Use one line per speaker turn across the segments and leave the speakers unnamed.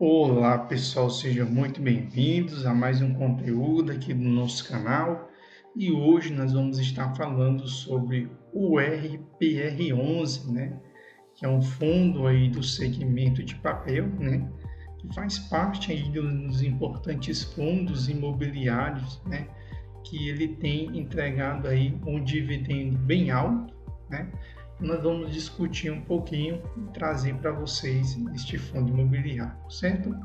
Olá pessoal, sejam muito bem-vindos a mais um conteúdo aqui do nosso canal e hoje nós vamos estar falando sobre o RPR11, né? Que é um fundo aí do segmento de papel, né? Que faz parte aí dos importantes fundos imobiliários, né? Que ele tem entregado aí um dividendo bem alto, né? Nós vamos discutir um pouquinho e trazer para vocês este fundo imobiliário, certo?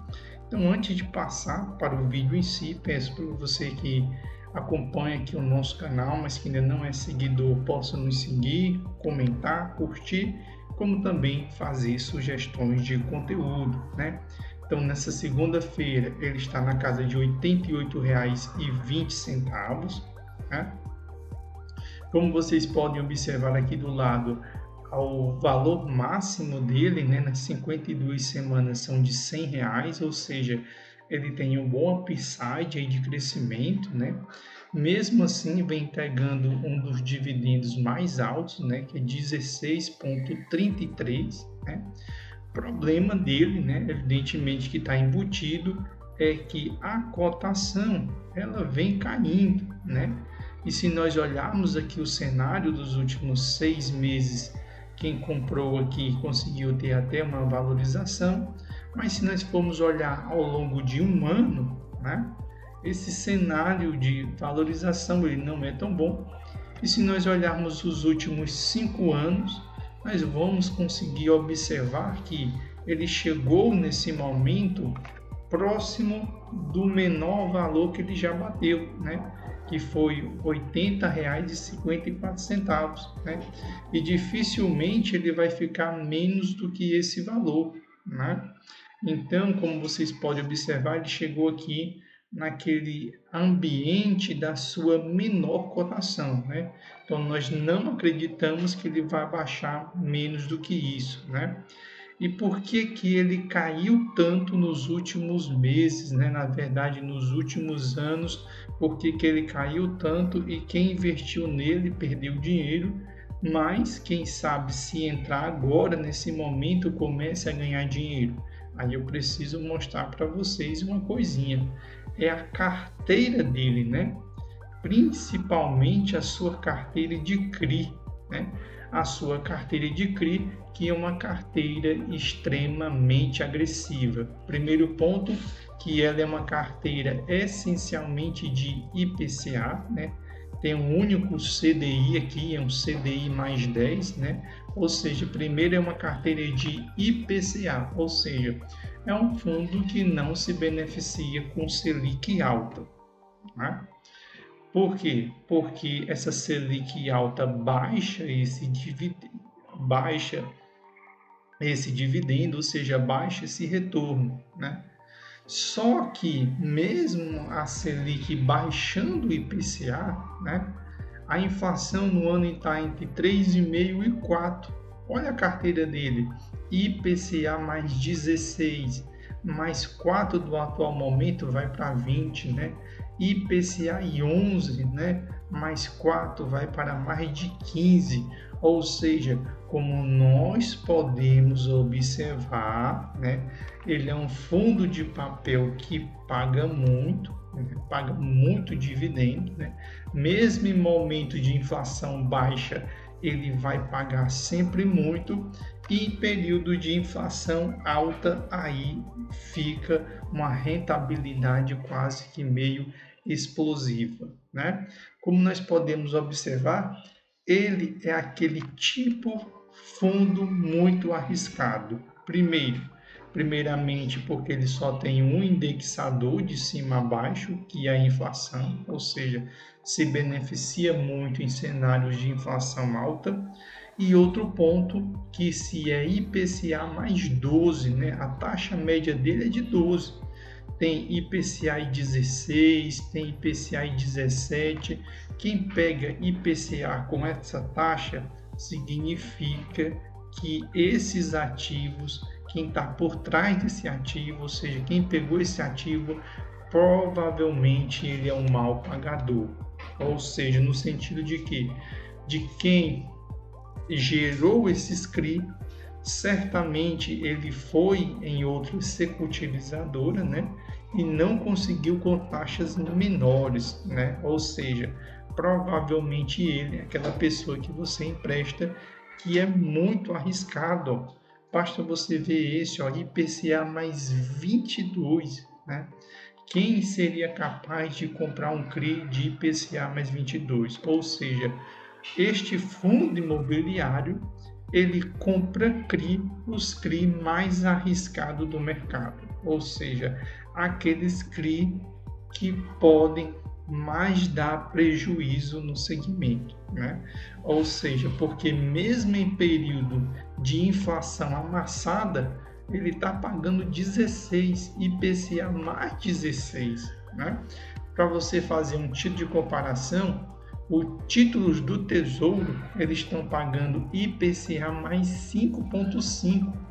Então, antes de passar para o vídeo em si, peço para você que acompanha aqui o nosso canal, mas que ainda não é seguidor, possa nos seguir, comentar, curtir, como também fazer sugestões de conteúdo, né? Então, nessa segunda-feira, ele está na casa de R$ 88,20, né? Como vocês podem observar aqui do lado, o valor máximo dele, né, nas 52 semanas são de R$ 100, ou seja, ele tem um bom upside aí de crescimento, né? Mesmo assim, vem entregando um dos dividendos mais altos, né, que é 16,33, né? O problema dele, né, evidentemente que está embutido, é que a cotação ela vem caindo, né? E se nós olharmos aqui o cenário dos últimos 6 meses, quem comprou aqui conseguiu ter até uma valorização, mas se nós formos olhar ao longo de um ano, né, esse cenário de valorização ele não é tão bom. E se nós olharmos os últimos 5 anos, nós vamos conseguir observar que ele chegou nesse momento próximo do menor valor que ele já bateu, né? Que foi R$ 80,54, né? E dificilmente ele vai ficar menos do que esse valor, né? Então, como vocês podem observar, ele chegou aqui naquele ambiente da sua menor cotação, né? Então, nós não acreditamos que ele vai baixar menos do que isso, né? E por que que ele caiu tanto nos últimos meses, né? Na verdade, nos últimos anos, por que que ele caiu tanto e quem investiu nele perdeu dinheiro, mas quem sabe se entrar agora, nesse momento, comece a ganhar dinheiro. Aí eu preciso mostrar para vocês uma coisinha, é a carteira dele, né? Principalmente a sua carteira de CRI, né? A sua carteira de CRI, que é uma carteira extremamente agressiva. Primeiro ponto, que ela é uma carteira essencialmente de IPCA, né? Tem um único CDI aqui, é um CDI mais 10, né? Ou seja, primeiro é uma carteira de IPCA, ou seja, é um fundo que não se beneficia com Selic alta, né? Por quê? Porque essa Selic alta baixa esse dividendo, ou seja, baixa esse retorno, né? Só que mesmo a Selic baixando o IPCA, né, a inflação no ano está entre 3,5% e 4%. Olha a carteira dele, IPCA mais 16, mais 4 do atual momento vai para 20, né? IPCA 11, né? Mais 4 vai para mais de 15, ou seja, como nós podemos observar, né? Ele é um fundo de papel que paga muito, né? Paga muito dividendo, né? Mesmo em momento de inflação baixa, ele vai pagar sempre muito, e em período de inflação alta, aí fica uma rentabilidade quase que meio explosiva, né? Como nós podemos observar, ele é aquele tipo fundo muito arriscado. Primeiramente porque ele só tem um indexador de cima a baixo, que é a inflação, ou seja, se beneficia muito em cenários de inflação alta. E outro ponto, que se é IPCA mais 12, né, a taxa média dele é de 12. Tem IPCA 16, tem IPCA 17. Quem pega IPCA com essa taxa significa que esses ativos, quem está por trás desse ativo, ou seja, quem pegou esse ativo, provavelmente ele é um mal pagador. Ou seja, no sentido de que de quem gerou esse CRI certamente ele foi em outra securitizadora, né? E não conseguiu com taxas menores, né? Ou seja, provavelmente ele é aquela pessoa que você empresta que é muito arriscado. Ó. Basta você ver esse, ó, IPCA mais 22, né? Quem seria capaz de comprar um CRI de IPCA mais 22? Ou seja, este fundo imobiliário ele compra CRI, os CRI mais arriscados do mercado, ou seja, aqueles CRI que podem mais dar prejuízo no segmento, né? Ou seja, porque mesmo em período de inflação amassada, ele está pagando 16, IPCA mais 16, né? Para você fazer um tipo de comparação, os títulos do Tesouro eles estão pagando IPCA mais 5,5.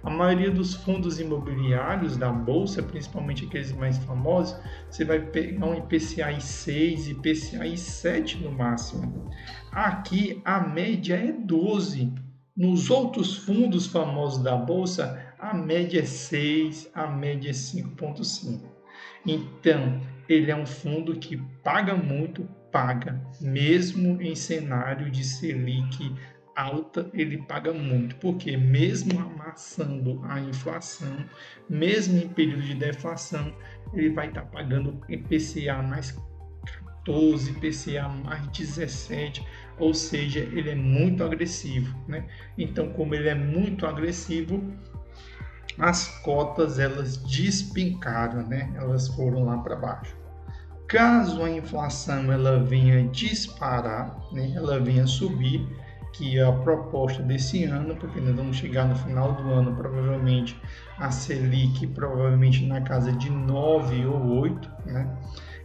A maioria dos fundos imobiliários da Bolsa, principalmente aqueles mais famosos, você vai pegar um IPCA 6, IPCA 7 no máximo. Aqui a média é 12. Nos outros fundos famosos da Bolsa, a média é 6, a média é 5,5. Então, ele é um fundo que paga muito, paga. Mesmo em cenário de Selic alta, ele paga muito, porque mesmo amassando a inflação, mesmo em período de deflação, ele vai estar pagando IPCA mais 14, IPCA mais 17, ou seja, ele é muito agressivo, né? Então, como ele é muito agressivo, as cotas elas despencaram, né? Elas foram lá para baixo. Caso a inflação ela venha disparar, né? Ela venha subir, que é a proposta desse ano, porque nós vamos chegar no final do ano, provavelmente a Selic provavelmente na casa de 9 ou 8, né?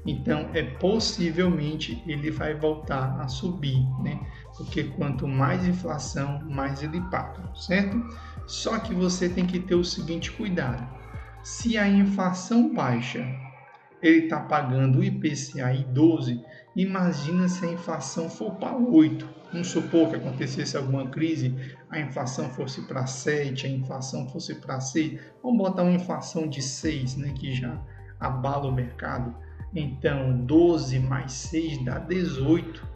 Então, possivelmente ele vai voltar a subir, né? Porque quanto mais inflação, mais ele paga, certo? Só que você tem que ter o seguinte cuidado. Se a inflação baixa, ele está pagando o IPCA em 12, imagina se a inflação for para 8. Vamos supor que acontecesse alguma crise, a inflação fosse para 7, a inflação fosse para 6. Vamos botar uma inflação de 6, né, que já abala o mercado. Então, 12 mais 6 dá 18.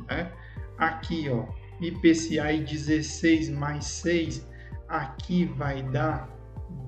Né? Aqui, ó, IPCA 16 mais 6, aqui vai dar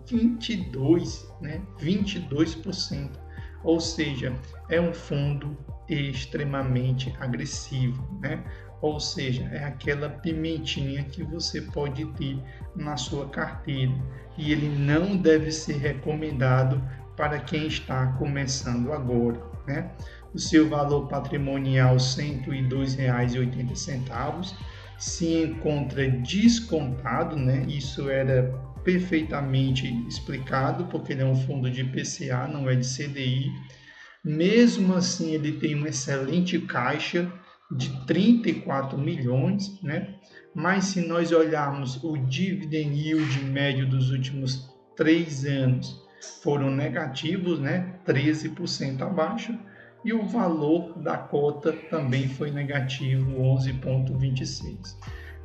22, né? 22%. Ou seja, é um fundo extremamente agressivo, né? Ou seja, é aquela pimentinha que você pode ter na sua carteira. E ele não deve ser recomendado para quem está começando agora, né? O seu valor patrimonial R$ 102,80 se encontra descontado, né? Isso era perfeitamente explicado, porque ele é um fundo de IPCA, não é de CDI. Mesmo assim, ele tem uma excelente caixa de 34 milhões, né? Mas se nós olharmos o dividend yield médio dos últimos 3 anos, foram negativos, né? 13% abaixo, e o valor da cota também foi negativo, 11,26.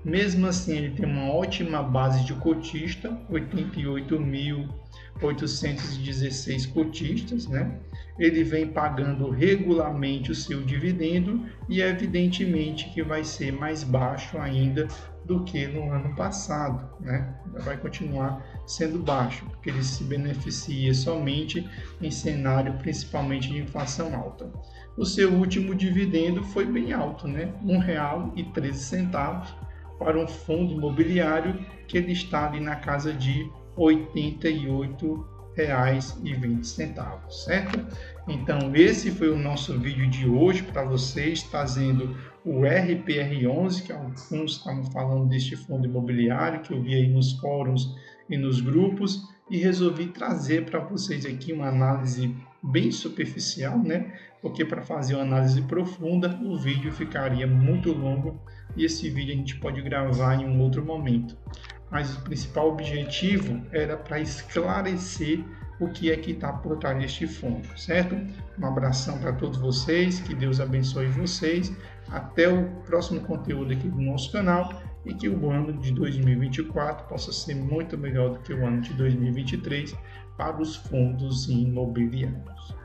Mesmo assim, ele tem uma ótima base de cotista, 88.816 cotistas, né? Ele vem pagando regularmente o seu dividendo e evidentemente que vai ser mais baixo ainda do que no ano passado, né? Vai continuar sendo baixo, porque ele se beneficia somente em cenário principalmente de inflação alta. O seu último dividendo foi bem alto, né? R$ 1,13 para um fundo imobiliário que ele está ali na casa de R$ 88,20, certo? Então, esse foi o nosso vídeo de hoje para vocês, trazendo o RPR11, que alguns estavam falando deste fundo imobiliário, que eu vi aí nos fóruns e nos grupos, e resolvi trazer para vocês aqui uma análise bem superficial, né? Porque para fazer uma análise profunda, o vídeo ficaria muito longo e esse vídeo a gente pode gravar em um outro momento. Mas o principal objetivo era para esclarecer o que é que está por trás deste fundo, certo? Um abração para todos vocês, que Deus abençoe vocês. Até o próximo conteúdo aqui do nosso canal e que o ano de 2024 possa ser muito melhor do que o ano de 2023 para os fundos imobiliários.